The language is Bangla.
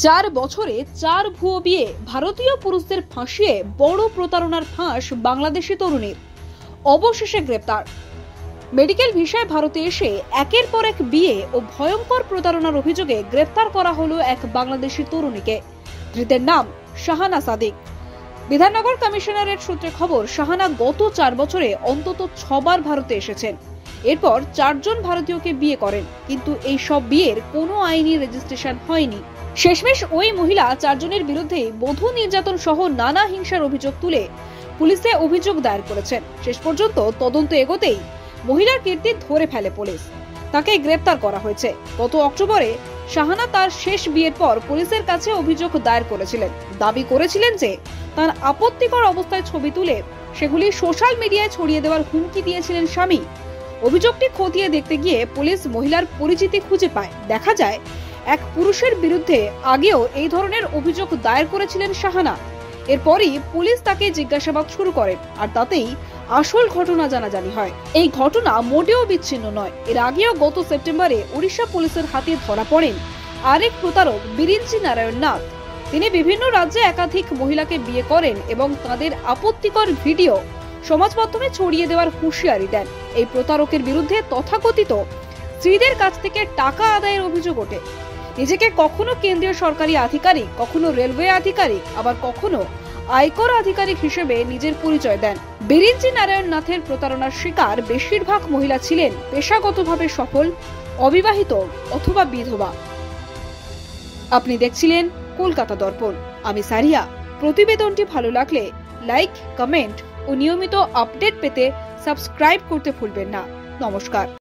4 বছরে 4 ভুয়ো বিয়ে, ভারতীয় পুরুষদের ফাঁসিয়ে বড় প্রতারণার ফাঁস বাংলাদেশি তরুণীর। অবশেষে গ্রেপ্তার। মেডিকেল ভিসায় ভারতে এসে একের পর এক বিয়ে ও ভয়ঙ্কর প্রতারণার অভিযোগে গ্রেপ্তার করা হলো এক বাংলাদেশি তরুণীকে। ধৃতের নাম শাহানা সাদিক। বিধাননগর কমিশনারেট সূত্রে খবর, শাহানা গত 4 বছরে অন্তত 6 বার ভারতে এসেছেন। এরপর 4 জন ভারতীয়কে বিয়ে করেন, কিন্তু এই সব বিয়ের কোনো আইনি রেজিস্ট্রেশন হয়নি। শেষমেশ ওই মহিলা 4 জনের বিরুদ্ধে বধূ নির্যাতন সহ নানা হিংসার অভিযোগ তুলে পুলিশে অভিযোগ দায়ের করেছেন। শেষ পর্যন্ত তদন্ত এগোতেই মহিলার কীর্তি ধরে ফেলে পুলিশ। তাকে গ্রেপ্তার করা হয়েছে। গত অক্টোবরে শাহানা তার শেষ বিয়ের পর পুলিশের কাছে অভিযোগ দায়ের করেছিলেন। দাবি করেছিলেন যে তার আপত্তিকর অবস্থায় ছবি তুলে সেগুলি সোশ্যাল মিডিয়ায় ছড়িয়ে দেওয়ার হুমকি দিয়েছিলেন স্বামী। অভিযোগটি খতিয়ে দেখতে গিয়ে পুলিশ মহিলার পরিচিতি খুঁজে পায়। দেখা যায় এক পুরুষের বিরুদ্ধে আগেও এই ধরনের অভিযোগ দায়ের করেছিলেন শাহানা। এরপরই পুলিশ তাকে জিজ্ঞাসাবাদ শুরু করে, আর তাতেই আসল ঘটনা জানাজানি হয়। এই ঘটনা মোটেও বিচ্ছিন্ন নয়। এর আগেও গত সেপ্টেম্বরে উড়িষ্যা পুলিশের হাতে ধরা পড়েন আরেক প্রতারক বিরিঞ্চি নারায়ণ নাথ। তিনি বিভিন্ন রাজ্যে একাধিক মহিলাকে বিয়ে করেন এবং তাদের আপত্তিকর ভিডিও সমাজ মাধ্যমে ছড়িয়ে দেওয়ার হুঁশিয়ারি দেন। এই প্রতারকের বিরুদ্ধে তথাকথিত স্ত্রীদের কাছ থেকে টাকা আদায়ের অভিযোগ ওঠে। নিজেকে কখনো কেন্দ্রীয় সরকারি আধিকারিক, কখনো রেলওয়ে আধিকারিক, আবার কখনো আয়কর আধিকারিক হিসেবে নিজের পরিচয় দেন। বিরিঞ্চি নারায়ণ নাথের প্রতারণার শিকার বেশিরভাগ মহিলা ছিলেন পেশাগতভাবে সফল, অবিবাহিত অথবা বিধবা। আপনি দেখছিলেন কলকাতা দর্পণ। আমি সারিয়া। প্রতিবেদনটি ভালো লাগলে লাইক, কমেন্ট ও নিয়মিত আপডেট পেতে সাবস্ক্রাইব করতে ভুলবেন না। নমস্কার।